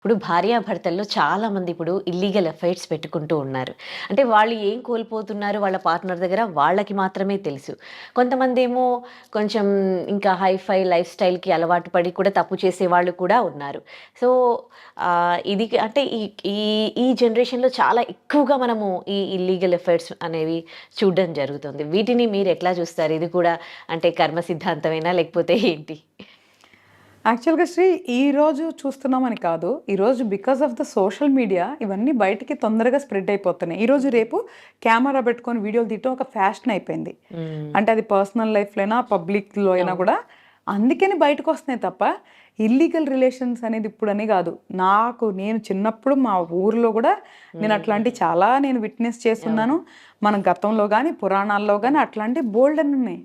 ఇప్పుడు భార్యాభర్తల్లో చాలామంది ఇప్పుడు ఇల్లీగల్ అఫైర్స్ పెట్టుకుంటూ ఉన్నారు. అంటే వాళ్ళు ఏం కోల్పోతున్నారు వాళ్ళ పార్ట్నర్ దగ్గర వాళ్ళకి మాత్రమే తెలుసు. కొంతమందేమో కొంచెం ఇంకా హైఫై లైఫ్ స్టైల్‌కి అలవాటు పడి కూడా తప్పు చేసేవాళ్ళు కూడా ఉన్నారు. సో, ఇది అంటే ఈ ఈ ఈ జనరేషన్‌లో చాలా ఎక్కువగా మనము ఈ ఇల్లీగల్ అఫైర్స్ అనేవి చూడడం జరుగుతుంది. వీటిని మీరు ఎట్లా చూస్తారు? ఇది కూడా అంటే కర్మ సిద్ధాంతమేనా? లేకపోతే ఏంటి? యాక్చువల్‌గా ఈరోజు చూస్తున్నామని కాదు. ఈరోజు because of the social media ఇవన్నీ బయటికి తొందరగా స్ప్రెడ్ అయిపోతున్నాయి. ఈరోజు రేపు కెమెరా పెట్టుకొని వీడియోలు తీయటం ఒక ఫ్యాషన్ అయిపోయింది. అంటే అది పర్సనల్ లైఫ్‌లో అయినా, పబ్లిక్‌లో అయినా కూడా అందుకని బయటకొస్తున్నాయి తప్ప ఇల్లీగల్ రిలేషన్స్ అనేది ఇప్పుడని కాదు. నేను చిన్నప్పుడు మా ఊర్లో కూడా నేను అట్లాంటివి చాలా విట్నెస్ చేసున్నాను. మన గతంలో గాని, పురాణాల్లో గాని అట్లాంటివి బోలెడన్ని ఉన్నాయి.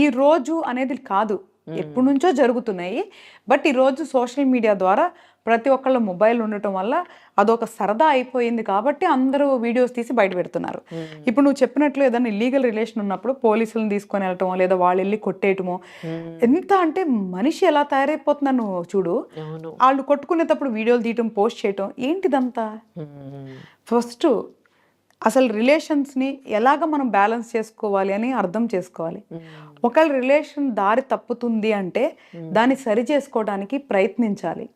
ఈ రోజు అనేది కాదు. ఎప్పటి నుంచో జరుగుతున్నాయి. బట్ ఈరోజు సోషల్ మీడియా ద్వారా ప్రతి ఒక్కళ్ళ మొబైల్ ఉండటం వల్ల అదొక సరదా అయిపోయింది కాబట్టి అందరూ వీడియోస్ తీసి బయట పెడుతున్నారు. ఇప్పుడు నువ్వు చెప్పినట్లు ఏదైనా ఇల్లీగల్ రిలేషన్ ఉన్నప్పుడు పోలీసులను తీసుకొని వెళ్ళటమో లేదా వాళ్ళు వెళ్ళి కొట్టేయటమో ఎంత అంటే మనిషి ఎలా తయారైపోతున్నారు నువ్వు చూడు. వాళ్ళు కొట్టుకునేటప్పుడు వీడియోలు తీయటం పోస్ట్ చేయటం ఏంటిదంతా? ఫస్ట్ అసలు రిలేషన్స్ని ఎలాగ మనం బ్యాలెన్స్ చేసుకోవాలి అని అర్థం చేసుకోవాలి. ఒకవేళ రిలేషన్ దారి తప్పుతుంది అంటే దాన్ని సరి చేసుకోవడానికి ప్రయత్నించాలి.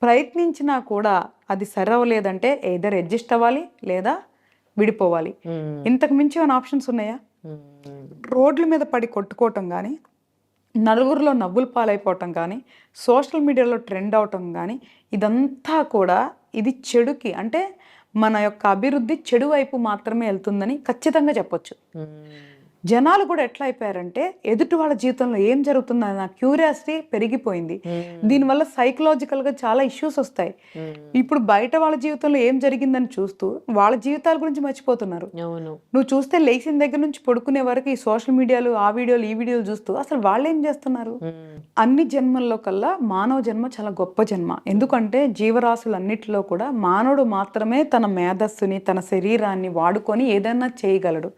ప్రయత్నించినా కూడా అది సరవలేదంటే ఎయిదర్ అడ్జస్ట్ అవ్వాలి లేదా విడిపోవాలి. ఇంతకు మించి ఏమైనా ఆప్షన్స్ ఉన్నాయా? రోడ్ల మీద పడి కొట్టుకోవటం కానీ, నలుగురిలో నవ్వులు పాలైపోవటం కానీ, సోషల్ మీడియాలో ట్రెండ్ అవటం కానీ ఇదంతా కూడా ఇది చెడుకి అంటే మన యొక్క అభివృద్ధి చెడు వైపు మాత్రమే వెళ్తుందని ఖచ్చితంగా చెప్పొచ్చు. జనాలు కూడా ఎట్లా అయిపోయారంటే ఎదుటి వాళ్ళ జీవితంలో ఏం జరుగుతుందన్న క్యూరియాసిటీ పెరిగిపోయింది. దీనివల్ల సైకలాజికల్గా చాలా ఇష్యూస్ వస్తాయి. ఇప్పుడు బయట వాళ్ళ జీవితంలో ఏం జరిగిందని చూస్తూ వాళ్ళ జీవితాల గురించి మర్చిపోతున్నారు. నువ్వు చూస్తే లేచిన దగ్గర నుంచి పడుకునే వరకు ఈ సోషల్ మీడియాలు ఆ వీడియోలు ఈ వీడియోలు చూస్తూ అసలు వాళ్ళు ఏం చేస్తున్నారు? అన్ని జన్మల్లో కల్లా మానవ జన్మ చాలా గొప్ప జన్మ. ఎందుకంటే జీవరాశులన్నిటిలో కూడా మానవుడు మాత్రమే తన మేధస్సుని తన శరీరాన్ని వాడుకొని ఏదైనా చేయగలడు.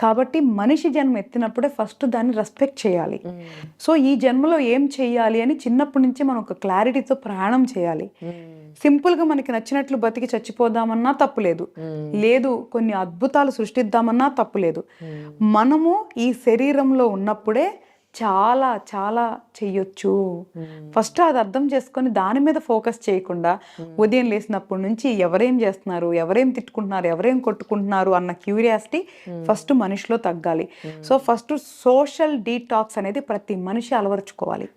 కాబట్టి మనిషి జన్మ ఎత్తినప్పుడే ఫస్ట్ దాన్ని రెస్పెక్ట్ చేయాలి. సో ఈ జన్మలో ఏం చేయాలి అని చిన్నప్పటి నుంచి మనం ఒక క్లారిటీతో ప్రయాణం చేయాలి. సింపుల్గా మనకి నచ్చినట్లు బతికి చచ్చిపోదామన్నా తప్పులేదు, లేదు కొన్ని అద్భుతాలు సృష్టిద్దామన్నా తప్పులేదు. మనము ఈ శరీరంలో ఉన్నప్పుడే చాలా చాలా చెయ్యొచ్చు. ఫస్ట్ అది అర్థం చేసుకొని దాని మీద ఫోకస్ చేయకుండా ఉదయం లేసినప్పటి నుంచి ఎవరేం చేస్తున్నారు, ఎవరేం తిట్టుకుంటున్నారు, ఎవరేం కొట్టుకుంటున్నారు అన్న క్యూరియాసిటీ ఫస్ట్ మనిషిలో తగ్గాలి. సో ఫస్ట్ సోషల్ డీటాక్స్ అనేది ప్రతి మనిషి అలవరుచుకోవాలి.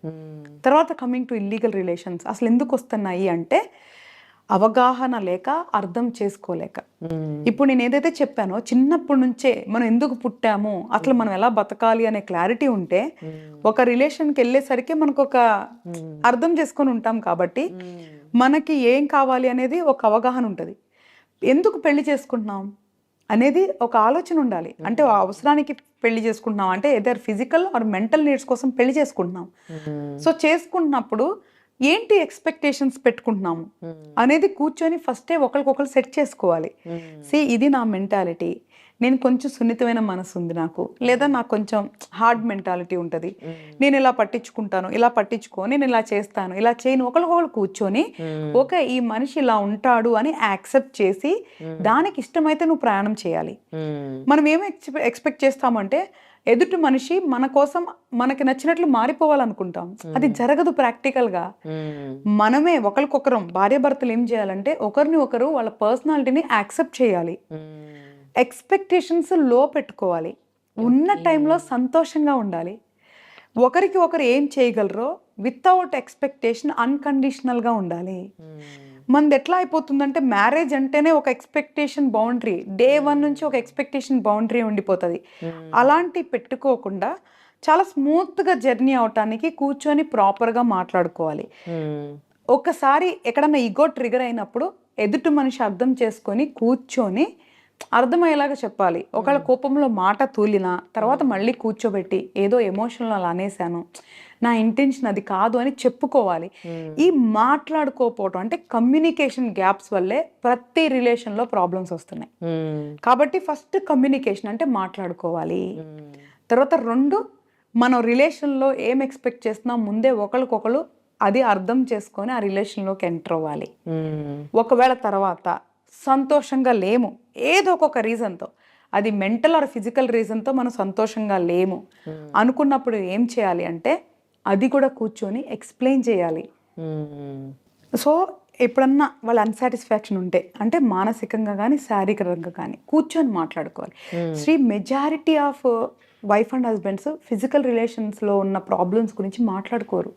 తర్వాత కమింగ్ టు ఇల్లీగల్ రిలేషన్స్ అసలు ఎందుకు వస్తున్నాయి అంటే అవగాహన లేక, అర్థం చేసుకోలేక. ఇప్పుడు నేను ఏదైతే చెప్పానో చిన్నప్పటి నుంచే మనం ఎందుకు పుట్టాము, అసలు మనం ఎలా బతకాలి అనే క్లారిటీ ఉంటే ఒక రిలేషన్కి వెళ్ళేసరికి మనకు ఒక అర్థం చేసుకొని ఉంటాం కాబట్టి మనకి ఏం కావాలి అనేది ఒక అవగాహన ఉంటుంది. ఎందుకు పెళ్లి చేసుకుంటున్నాం అనేది ఒక ఆలోచన ఉండాలి. అంటే అవసరానికి పెళ్లి చేసుకుంటున్నాం అంటే either physical are mental needs కోసం పెళ్లి చేసుకుంటున్నాం. సో చేసుకుంటున్నప్పుడు ఏంటి ఎక్స్పెక్టేషన్స్ పెట్టుకుంటున్నాము అనేది కూర్చొని ఫస్టే ఒకరికొకరు సెట్ చేసుకోవాలి. ఇది నా మెంటాలిటీ, నేను కొంచెం సున్నితమైన మనసు ఉంది నాకు, లేదా నాకు కొంచెం హార్డ్ మెంటాలిటీ ఉంటుంది, నేను ఇలా పట్టించుకుంటాను, ఇలా పట్టించుకో, నేను ఇలా చేస్తాను, ఇలా చేయను, ఒకరికొకరు కూర్చొని ఓకే ఈ మనిషి ఇలా ఉంటాడు అని యాక్సెప్ట్ చేసి దానికి ఇష్టమైతే నువ్వు ప్రయాణం చేయాలి. మనం ఏమి ఎక్స్పెక్ట్ చేస్తామంటే ఎదుటి మనిషి మన కోసం మనకి నచ్చినట్లు మారిపోవాలనుకుంటాం. అది జరగదు ప్రాక్టికల్గా. మనమే ఒకరికొకరం భార్యాభర్తలు ఏం చేయాలంటే ఒకరిని ఒకరు వాళ్ళ పర్సనాలిటీని యాక్సెప్ట్ చేయాలి. ఎక్స్పెక్టేషన్స్ లో పెట్టుకోవాలి. ఉన్న టైంలో సంతోషంగా ఉండాలి. ఒకరికి ఒకరు ఏం చేయగలరో వితౌట్ ఎక్స్పెక్టేషన్ అన్కండిషనల్గా ఉండాలి. మనది ఎట్లా అయిపోతుందంటే మ్యారేజ్ అంటేనే ఒక ఎక్స్పెక్టేషన్ బౌండరీ, డే 1 నుంచి ఒక ఎక్స్పెక్టేషన్ బౌండరీ ఉండిపోతుంది. అలాంటి పెట్టుకోకుండా చాలా స్మూత్గా జర్నీ అవటానికి కూర్చొని ప్రాపర్గా మాట్లాడుకోవాలి. ఒకసారి ఎక్కడన్నా ఈగో ట్రిగర్ అయినప్పుడు ఎదుటి మనిషి అర్థం చేసుకొని కూర్చొని అర్థమయ్యేలాగా చెప్పాలి. ఒకవేళ కోపంలో మాట తూలినా తర్వాత మళ్ళీ కూర్చోబెట్టి ఏదో ఎమోషనల్ అలా అనేసాను, నా ఇంటెన్షన్ అది కాదు అని చెప్పుకోవాలి. ఈ మాట్లాడుకోకపోవటం అంటే కమ్యూనికేషన్ గ్యాప్స్ వల్లే ప్రతి రిలేషన్లో ప్రాబ్లమ్స్ వస్తున్నాయి. కాబట్టి ఫస్ట్ కమ్యూనికేషన్ అంటే మాట్లాడుకోవాలి. తర్వాత 2 మనం రిలేషన్లో ఏం ఎక్స్పెక్ట్ చేస్తున్నాం ముందే ఒకరికొకరు అది అర్థం చేసుకొని ఆ రిలేషన్లోకి ఎంటర్ అవ్వాలి. ఒకవేళ తర్వాత సంతోషంగా లేము ఏదో ఒక రీజన్తో, అది మెంటల్ ఆర్ ఫిజికల్ రీజన్తో మనం సంతోషంగా లేము అనుకున్నప్పుడు ఏం చేయాలి అంటే అది కూడా కూర్చొని ఎక్స్ప్లెయిన్ చేయాలి. సో ఎప్పుడన్నా వాళ్ళ అన్సాటిస్ఫాక్షన్ ఉంటే అంటే మానసికంగా కానీ శారీరకంగా కానీ కూర్చొని మాట్లాడుకోవాలి. Majority of wife and husbands physical రిలేషన్స్లో ఉన్న ప్రాబ్లమ్స్ గురించి మాట్లాడుకోరు.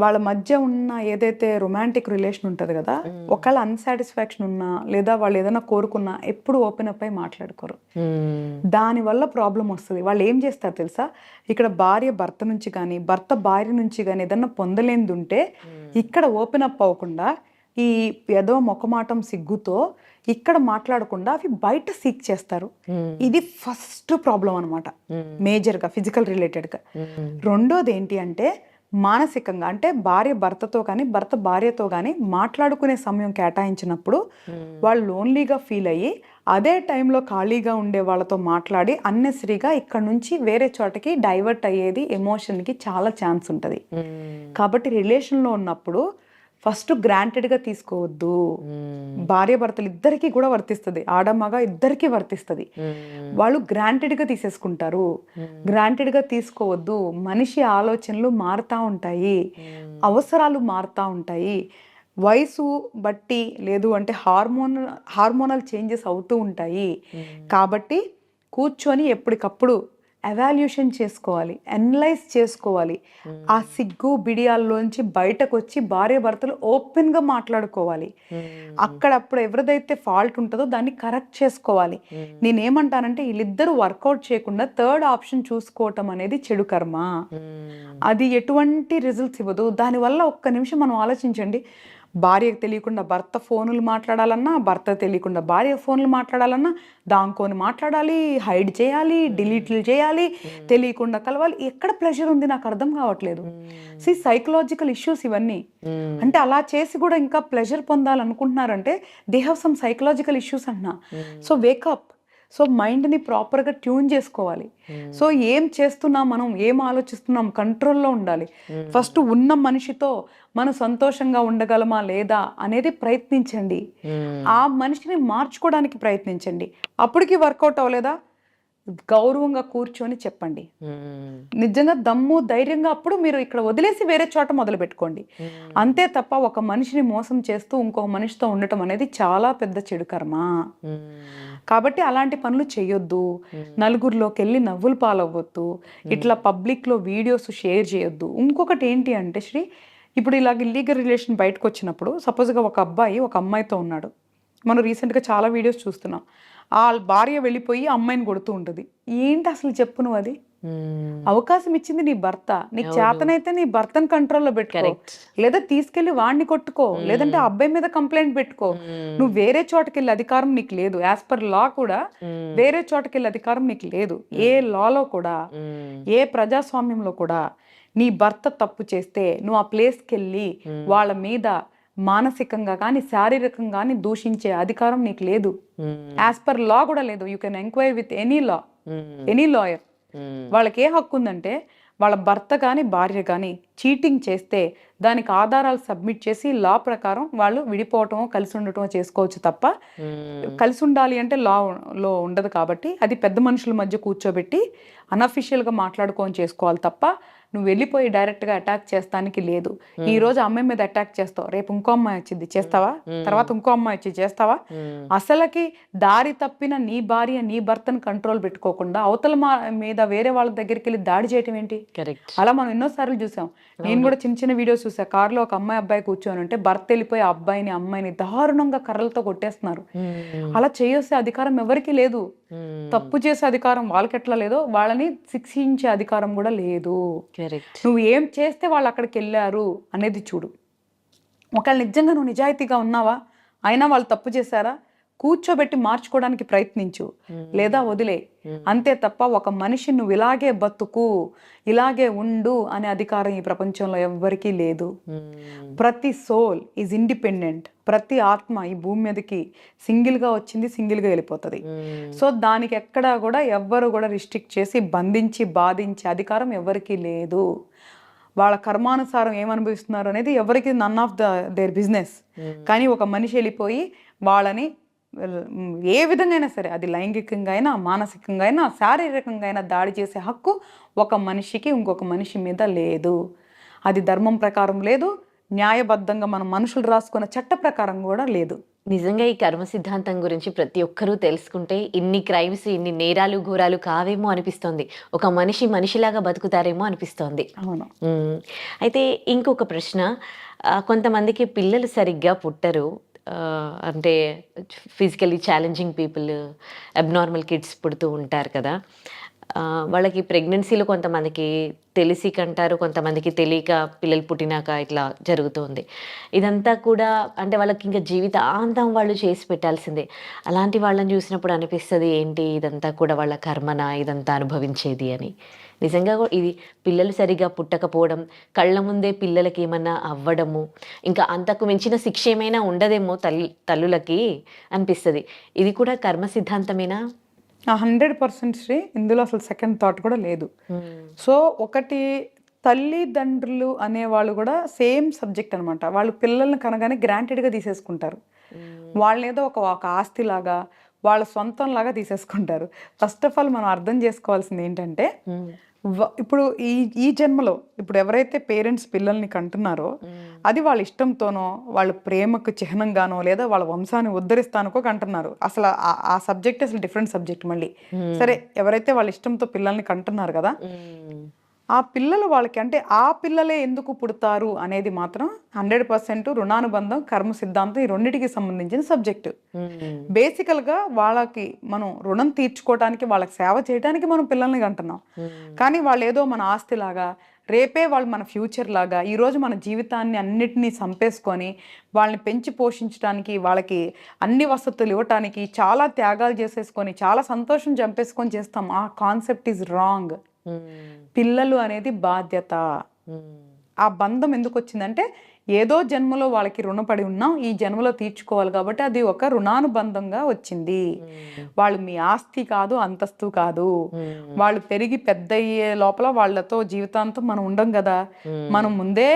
వాళ్ళ మధ్య ఉన్న ఏదైతే రొమాంటిక్ రిలేషన్ ఉంటుంది కదా, ఒకవేళ అన్సాటిస్ఫాక్షన్ ఉన్నా లేదా వాళ్ళు ఏదైనా కోరుకున్నా ఎప్పుడు ఓపెన్ అప్ అయి మాట్లాడుకోరు. దానివల్ల ప్రాబ్లం వస్తుంది. వాళ్ళు ఏం చేస్తారు తెలుసా, ఇక్కడ భార్య భర్త నుంచి కానీ భర్త భార్య నుంచి కానీ ఏదన్నా పొందలేనిది ఉంటే ఇక్కడ ఓపెన్ అప్ అవ్వకుండా ఈ ఏదో మొక్కమాటం సిగ్గుతో ఇక్కడ మాట్లాడకుండా అవి బయట సీక్ చేస్తారు. ఇది ఫస్ట్ ప్రాబ్లం అనమాట, మేజర్గా ఫిజికల్ రిలేటెడ్గా. రెండోది ఏంటి అంటే మానసికంగా, అంటే భార్య భర్తతో కానీ భర్త భార్యతో కానీ మాట్లాడుకునే సమయం కేటాయించినప్పుడు వాళ్ళు లోన్లీగా ఫీల్ అయ్యి అదే టైంలో ఖాళీగా ఉండే వాళ్ళతో మాట్లాడి అన్నెసరీగా ఇక్కడ నుంచి వేరే చోటకి డైవర్ట్ అయ్యేది ఎమోషన్కి చాలా ఛాన్స్ ఉంటుంది. కాబట్టి రిలేషన్లో ఉన్నప్పుడు ఫస్ట్ గ్రాంటెడ్గా తీసుకోవద్దు. భార్య భర్తలు ఇద్దరికీ కూడా వర్తిస్తుంది, ఆడమగ ఇద్దరికీ వర్తిస్తుంది. వాళ్ళు గ్రాంటెడ్గా తీసేసుకుంటారు. గ్రాంటెడ్గా తీసుకోవద్దు. మనిషి ఆలోచనలు మారుతూ ఉంటాయి, అవసరాలు మారుతూ ఉంటాయి, వయసు బట్టి లేదు అంటే హార్మోనల్ చేంజెస్ అవుతూ ఉంటాయి. కాబట్టి కూర్చొని ఎప్పటికప్పుడు ఎవాల్యూషన్ చేసుకోవాలి, అనలైజ్ చేసుకోవాలి. ఆ సిగ్గు బిడియాల్లోంచి బయటకు వచ్చి భార్య భర్తలు ఓపెన్గా మాట్లాడుకోవాలి. అక్కడప్పుడు ఎవరిదైతే ఫాల్ట్ ఉంటుందో దాన్ని కరెక్ట్ చేసుకోవాలి. నేనేమంటానంటే వీళ్ళిద్దరూ వర్కౌట్ చేయకుండా థర్డ్ ఆప్షన్ చూసుకోవటం అనేది చెడు కర్మ. అది ఎటువంటి రిజల్ట్స్ ఇవ్వదు. దానివల్ల ఒక్క నిమిషం మనం ఆలోచించండి, భార్యకు తెలియకుండా భర్త ఫోన్లు మాట్లాడాలన్నా, భర్త తెలియకుండా భార్య ఫోన్లు మాట్లాడాలన్నా దాంకొని మాట్లాడాలి, హైడ్ చేయాలి, డిలీట్లు చేయాలి, తెలియకుండా కలవాలి. ఎక్కడ ప్లెజర్ ఉంది నాకు అర్థం కావట్లేదు. సైకలాజికల్ ఇష్యూస్ ఇవన్నీ. అంటే అలా చేసి కూడా ఇంకా ప్లెజర్ పొందాలనుకుంటున్నారంటే they have some psychological issues అంటున్నా. So wake up. సో మైండ్ని ప్రాపర్గా ట్యూన్ చేసుకోవాలి. సో ఏం చేస్తున్నాం, మనం ఏం ఆలోచిస్తున్నాం, కంట్రోల్లో ఉండాలి. ఫస్ట్ ఉన్న మనిషితో మనం సంతోషంగా ఉండగలమా లేదా అనేది ప్రయత్నించండి. ఆ మనిషిని మార్చుకోవడానికి ప్రయత్నించండి. అప్పటికి వర్కౌట్ అవ్వలేదా గౌరవంగా కూర్చొని చెప్పండి. నిజంగా దమ్ము ధైర్యంగా అప్పుడు మీరు ఇక్కడ వదిలేసి వేరే చోట మొదలు పెట్టుకోండి. అంతే తప్ప ఒక మనిషిని మోసం చేస్తూ ఇంకొక మనిషితో ఉండటం అనేది చాలా పెద్ద చెడు కర్మ. కాబట్టి అలాంటి పనులు చేయొద్దు. నలుగురిలోకి వెళ్ళి నవ్వులు పాలవ్వద్దు. ఇట్లా పబ్లిక్లో వీడియోస్ షేర్ చేయొద్దు. ఇంకొకటి ఏంటి అంటే ఇప్పుడు ఇలాగ ఇల్లీగల్ రిలేషన్ బయటకు వచ్చినప్పుడు సపోజ్గా ఒక అబ్బాయి ఒక అమ్మాయితో ఉన్నాడు. మనం రీసెంట్గా చాలా వీడియోస్ చూస్తున్నాం. ఆ భార్య వెళ్ళిపోయి అమ్మాయిని కొడుతూ ఉంటుంది. ఏంటి అసలు చెప్పు నువ్వు, అది అవకాశం ఇచ్చింది నీ భర్త. నీకు చేతనైతే నీ భర్తను కంట్రోల్లో పెట్టుకో, లేదా తీసుకెళ్లి వాడిని కొట్టుకో, లేదంటే అబ్బాయి మీద కంప్లైంట్ పెట్టుకో. నువ్వు వేరే చోటకెళ్ళే అధికారం నీకు లేదు. యాజ్ పర్ లా కూడా వేరే చోటకెళ్ళే అధికారం నీకు లేదు. ఏ లాలో కూడా, ఏ ప్రజాస్వామ్యంలో కూడా నీ భర్త తప్పు చేస్తే నువ్వు ఆ ప్లేస్కి వెళ్ళి వాళ్ళ మీద మానసికంగా కానీ శారీరకంగా కానీ దూషించే అధికారం నీకు లేదు. యాజ్ పర్ లా కూడా లేదు. You can enquiry with any lawyer. వాళ్ళకి ఏ హక్కు ఉందంటే వాళ్ళ భర్త కానీ భార్య కానీ చీటింగ్ చేస్తే దానికి ఆధారాలు సబ్మిట్ చేసి లా ప్రకారం వాళ్ళు విడిపోవటమో కలిసి ఉండటమో చేసుకోవచ్చు తప్ప కలిసి ఉండాలి అంటే లాలో ఉండదు. కాబట్టి అది పెద్ద మనుషుల మధ్య కూర్చోబెట్టి అన్అఫిషియల్గా మాట్లాడుకొని చేసుకోవాలి తప్ప నువ్వు వెళ్ళిపోయి డైరెక్ట్గా అటాక్ చేస్తానికి లేదు. ఈ రోజు అమ్మాయి మీద అటాక్ చేస్తావు, రేపు ఇంకో అమ్మాయి వచ్చింది చేస్తావా, తర్వాత ఇంకో అమ్మాయి వచ్చి చేస్తావా? అసలకి దారి తప్పిన నీ భార్య నీ భర్తను కంట్రోల్ పెట్టుకోకుండా అవతల మీద వేరే వాళ్ళ దగ్గరికి వెళ్ళి దాడి చేయటం ఏంటి? అలా మనం ఎన్నోసార్లు చూసాం. నేను కూడా చిన్న చిన్న వీడియోస్ చూసా. కారులో ఒక అమ్మాయి అబ్బాయి కూర్చొని ఉంటే భర్త వెళ్ళిపోయి అబ్బాయిని అమ్మాయిని దారుణంగా కర్రలతో కొట్టేస్తున్నారు. అలా చేసే అధికారం ఎవరికి లేదు. తప్పు చేసే అధికారం వాళ్ళకి ఎట్లా లేదో వాళ్ళని శిక్షించే అధికారం కూడా లేదు. నువ్వు ఏం చేస్తే వాళ్ళు అక్కడికి వెళ్ళారు అనేది చూడు. ఒకవేళ నిజంగా నువ్వు నిజాయితీగా ఉన్నావా, అయినా వాళ్ళు తప్పు చేశారా, కూర్చోబెట్టి మార్చుకోవడానికి ప్రయత్నించు, లేదా వదిలే. అంతే తప్ప ఒక మనిషి నువ్వు ఇలాగే బతుకు, ఇలాగే ఉండు అనే అధికారం ఈ ప్రపంచంలో ఎవ్వరికీ లేదు. ప్రతి సోల్ ఈజ్ ఇండిపెండెంట్. ప్రతి ఆత్మ ఈ భూమి మీదకి సింగిల్గా వచ్చింది, సింగిల్గా వెళ్ళిపోతుంది. సో దానికి ఎక్కడా కూడా ఎవ్వరు కూడా రిస్ట్రిక్ట్ చేసి బంధించి బాధించే అధికారం ఎవరికీ లేదు. వాళ్ళ కర్మానుసారం ఏమనుభవిస్తున్నారు అనేది ఎవరికి నన్ ఆఫ్ దేర్ బిజినెస్. కానీ ఒక మనిషి వెళ్ళిపోయి వాళ్ళని ఏ విధంగా అయినా సరే, అది లైంగికంగా అయినా, మానసికంగా అయినా, శారీరకంగా అయినా దాడి చేసే హక్కు ఒక మనిషికి ఇంకొక మనిషి మీద లేదు. అది ధర్మం ప్రకారం లేదు, న్యాయబద్ధంగా మన మనుషులు రాసుకున్న చట్ట ప్రకారం కూడా లేదు. నిజంగా ఈ కర్మ సిద్ధాంతం గురించి ప్రతి ఒక్కరూ తెలుసుకుంటే ఇన్ని క్రైమ్స్, ఇన్ని నేరాలు ఘోరాలు కావేమో అనిపిస్తోంది. ఒక మనిషి మనిషిలాగా బతుకుతారేమో అనిపిస్తోంది. అవును. అయితే ఇంకొక ప్రశ్న, కొంతమందికి పిల్లలు సరిగ్గా పుట్టరు, అంటే physically challenging people, abnormal kids పుడుతూ ఉంటారు కదా. వాళ్ళకి ప్రెగ్నెన్సీలో కొంతమందికి తెలిసి కంటారు, కొంతమందికి తెలియక పిల్లలు పుట్టినాక ఇట్లా జరుగుతుంది. ఇదంతా కూడా అంటే వాళ్ళకి ఇంకా జీవితాంతం వాళ్ళు చేసి పెట్టాల్సిందే. అలాంటి వాళ్ళని చూసినప్పుడు అనిపిస్తుంది, ఏంటి ఇదంతా కూడా వాళ్ళ కర్మనా, ఇదంతా అనుభవించేది అని. నిజంగా ఇది పిల్లలు సరిగా పుట్టకపోవడం, కళ్ళ ముందే పిల్లలకి ఏమన్నా అవ్వడము, ఇంకా అంతకు మించిన శిక్ష ఏమైనా ఉండదేమో తల్లులకి అనిపిస్తుంది. ఇది కూడా కర్మ సిద్ధాంతమేనా? 100% శ్రీ. ఇందులో అసలు సెకండ్ థాట్ కూడా లేదు. సో ఒకటి, తల్లిదండ్రులు అనేవాళ్ళు కూడా సేమ్ సబ్జెక్ట్ అనమాట. వాళ్ళు పిల్లల్ని కనగానే గ్రాంటెడ్గా తీసేసుకుంటారు. వాళ్ళని ఏదో ఒక ఆస్తిలాగా, వాళ్ళ సొంతంలాగా తీసేసుకుంటారు. ఫస్ట్ ఆఫ్ ఆల్ మనం అర్థం చేసుకోవాల్సింది ఏంటంటే, ఇప్పుడు ఈ జన్మలో ఇప్పుడు ఎవరైతే పేరెంట్స్ పిల్లల్ని కంటున్నారో అది వాళ్ళ ఇష్టంతోనో, వాళ్ళ ప్రేమకు చిహ్నంగానో, లేదా వాళ్ళ వంశాన్ని ఉద్ధరిస్తానుకో కంటున్నారు. అసలు ఆ సబ్జెక్ట్ అసలు డిఫరెంట్ సబ్జెక్ట్ మళ్ళీ. సరే, ఎవరైతే వాళ్ళ ఇష్టంతో పిల్లల్ని కంటున్నారు కదా, ఆ పిల్లలు వాళ్ళకి అంటే ఆ పిల్లలే ఎందుకు పుడతారు అనేది మాత్రం 100% రుణానుబంధం, కర్మ సిద్ధాంతం ఈ రెండింటికి సంబంధించిన సబ్జెక్టు. బేసికల్గా వాళ్ళకి మనం రుణం తీర్చుకోవడానికి, వాళ్ళకి సేవ చేయడానికి మనం పిల్లల్ని కంటున్నాం. కానీ వాళ్ళు ఏదో మన ఆస్తిలాగా, రేపే వాళ్ళు మన ఫ్యూచర్ లాగా, ఈరోజు మన జీవితాన్ని అన్నిటినీ చంపేసుకొని వాళ్ళని పెంచి పోషించడానికి, వాళ్ళకి అన్ని వసతులు ఇవ్వటానికి చాలా త్యాగాలు చేసేసుకొని, చాలా సంతోషం చంపేసుకొని చేస్తాం. ఆ కాన్సెప్ట్ ఈజ్ రాంగ్. పిల్లలు అనేది బాధ్యత. ఆ బంధం ఎందుకు వచ్చిందంటే, ఏదో జన్మలో వాళ్ళకి రుణపడి ఉన్నాం, ఈ జన్మలో తీర్చుకోవాలి కాబట్టి అది ఒక రుణానుబంధంగా వచ్చింది. వాళ్ళు మీ ఆస్తి కాదు, అంతస్తు కాదు. వాళ్ళు పెరిగి పెద్ద అయ్యే లోపల వాళ్ళతో జీవితాంతం మనం ఉండం కదా. మనం ముందే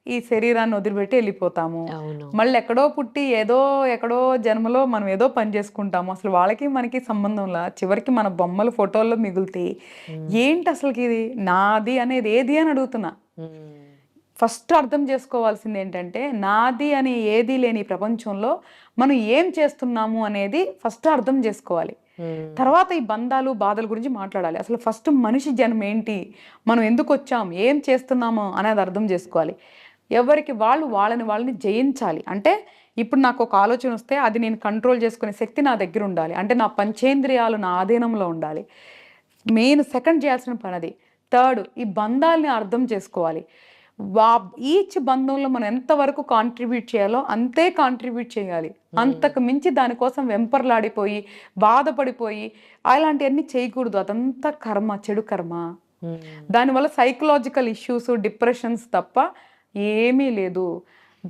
ఈ శరీరాన్ని వదిలిపెట్టి వెళ్ళిపోతాము. మళ్ళీ ఎక్కడో పుట్టి ఎక్కడో జన్మలో మనం ఏదో పని చేసుకుంటాము. అసలు వాళ్ళకి మనకి సంబంధంలా చివరికి మన బొమ్మలు ఫోటోల్లో మిగులుతాయి. ఏంటి అసలుకి ఇది నాది అనేది ఏది అని అడుగుతున్నా. ఫస్ట్ అర్థం చేసుకోవాల్సింది ఏంటంటే, నాది అని ఏది లేని ప్రపంచంలో మనం ఏం చేస్తున్నాము అనేది ఫస్ట్ అర్థం చేసుకోవాలి. తర్వాత ఈ బంధాలు, బాధల గురించి మాట్లాడాలి. అసలు ఫస్ట్ మనిషి జన్మ ఏంటి, మనం ఎందుకు వచ్చాం, ఏం చేస్తున్నాము అనేది అర్థం చేసుకోవాలి. ఎవరికి వాళ్ళని జయించాలి. అంటే ఇప్పుడు నాకు ఒక ఆలోచన వస్తే అది నేను కంట్రోల్ చేసుకునే శక్తి నా దగ్గర ఉండాలి. అంటే నా పంచేంద్రియాలు నా ఆధీనంలో ఉండాలి. మెయిన్ సెకండ్ చేయాల్సిన పని అది. థర్డ్, ఈ బంధాలని అర్థం చేసుకోవాలి. ఈచ్ బంధంలో మనం ఎంతవరకు కాంట్రిబ్యూట్ చేయాలో అంతే కాంట్రిబ్యూట్ చేయాలి. అంతకు మించి దానికోసం వెంపర్లాడిపోయి బాధపడిపోయి అలాంటివన్నీ చేయకూడదు. అదంతా కర్మ, చెడు కర్మ. దానివల్ల సైకలాజికల్ ఇష్యూస్, డిప్రెషన్స్ తప్ప ఏమీ లేదు.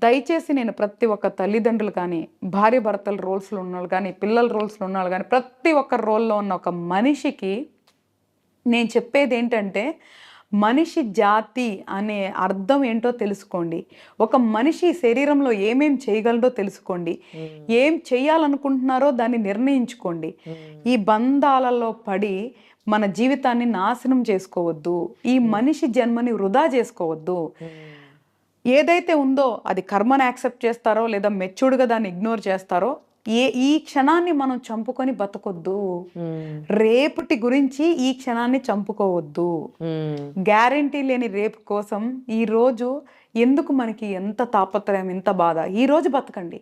దయచేసి నేను ప్రతి ఒక్క తల్లిదండ్రులు కానీ, భార్య భర్తల రోల్స్లో ఉన్నవాళ్ళు కానీ, పిల్లల రోల్స్లో ఉన్నవాళ్ళు కానీ, ప్రతి ఒక్క రోల్లో ఉన్న ఒక మనిషికి నేను చెప్పేది ఏంటంటే, మనిషి జాతి అనే అర్థం ఏంటో తెలుసుకోండి. ఒక మనిషి శరీరంలో ఏమేం చేయగలడో తెలుసుకోండి. ఏం చేయాలనుకుంటున్నారో దాన్ని నిర్ణయించుకోండి. ఈ బంధాలలో పడి మన జీవితాన్ని నాశనం చేసుకోవద్దు. ఈ మనిషి జన్మని వృధా చేసుకోవద్దు. ఏదైతే ఉందో అది కర్మని యాక్సెప్ట్ చేస్తారో లేదా మెచ్యూర్డ్గా దాన్ని ఇగ్నోర్ చేస్తారో, ఈ క్షణాన్ని మనం చంపుకొని బతకొద్దు. రేపటి గురించి ఈ క్షణాన్ని చంపుకోవద్దు. గ్యారంటీ లేని రేపు కోసం ఈ రోజు ఎందుకు మనకి ఎంత తాపత్రయం, ఎంత బాధ. ఈ రోజు బతకండి,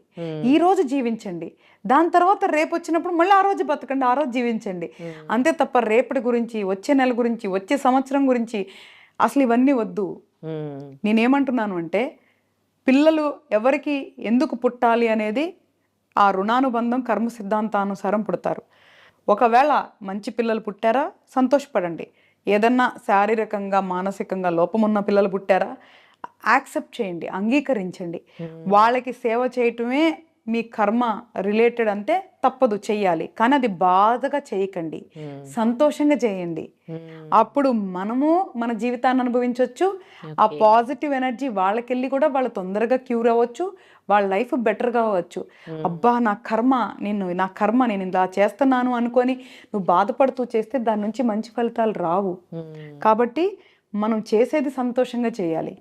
ఈ రోజు జీవించండి. దాని తర్వాత రేపు వచ్చినప్పుడు మళ్ళీ ఆ రోజు బతకండి, ఆ రోజు జీవించండి. అంతే తప్ప రేపటి గురించి, వచ్చే నెల గురించి, వచ్చే సంవత్సరం గురించి అసలు ఇవన్నీ వద్దు. నేనేమంటున్నాను అంటే, పిల్లలు ఎవరికి ఎందుకు పుట్టాలి అనేది ఆ రుణానుబంధం కర్మ సిద్ధాంతానుసారం పుడతారు. ఒకవేళ మంచి పిల్లలు పుట్టారా సంతోషపడండి. ఏదన్నా శారీరకంగా మానసికంగా లోపమున్న పిల్లలు పుట్టారా యాక్సెప్ట్ చేయండి, అంగీకరించండి. వాళ్ళకి సేవ చేయటమే మీ కర్మ రిలేటెడ్ అంటే తప్పదు, చెయ్యాలి. కానీ అది బాధగా చేయకండి, సంతోషంగా చేయండి. అప్పుడు మనము మన జీవితాన్ని అనుభవించవచ్చు. ఆ పాజిటివ్ ఎనర్జీ వాళ్ళకెళ్ళి కూడా వాళ్ళు తొందరగా క్యూర్ అవ్వచ్చు, వాళ్ళ లైఫ్ బెటర్గా అవ్వచ్చు. అబ్బా నా కర్మ నేను ఇలా చేస్తున్నాను అనుకొని నువ్వు బాధపడుతూ చేస్తే దాని నుంచి మంచి ఫలితాలు రావు. కాబట్టి మనం చేసేది సంతోషంగా చేయాలి.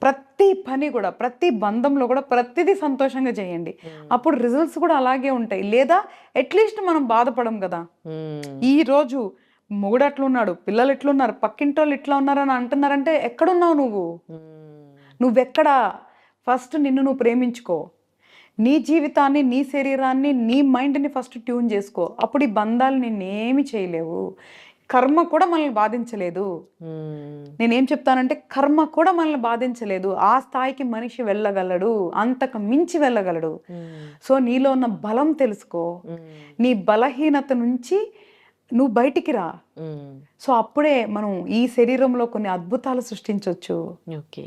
ప్రతి పని కూడా, ప్రతి బంధంలో కూడా ప్రతిదీ సంతోషంగా చేయండి. అప్పుడు రిజల్ట్స్ కూడా అలాగే ఉంటాయి. లేదా అట్లీస్ట్ మనం బాధపడం కదా. ఈ రోజు మొగుడు అట్లున్నాడు, పిల్లలు ఎట్లున్నారు, పక్కింటోళ్ళు ఇట్లా ఉన్నారని అంటున్నారంటే ఎక్కడున్నావు నువ్వెక్కడా? ఫస్ట్ నిన్ను నువ్వు ప్రేమించుకో. నీ జీవితాన్ని, నీ శరీరాన్ని, నీ మైండ్ని ఫస్ట్ ట్యూన్ చేసుకో. అప్పుడు ఈ బంధాలు నిన్నేమి చేయలేవు. కర్మ కూడా మనల్ని బాధించలేదు. నేనేం చెప్తానంటే కర్మ కూడా మనల్ని బాధించలేదు. ఆ స్థాయికి మనిషి వెళ్ళగలడు, అంతకు మించి వెళ్ళగలడు. సో నీలో ఉన్న బలం తెలుసుకో. నీ బలహీనత నుంచి నువ్వు బయటికి రా. సో అప్పుడే మనం ఈ శరీరంలో కొన్ని అద్భుతాలు సృష్టించవచ్చు. ఓకే.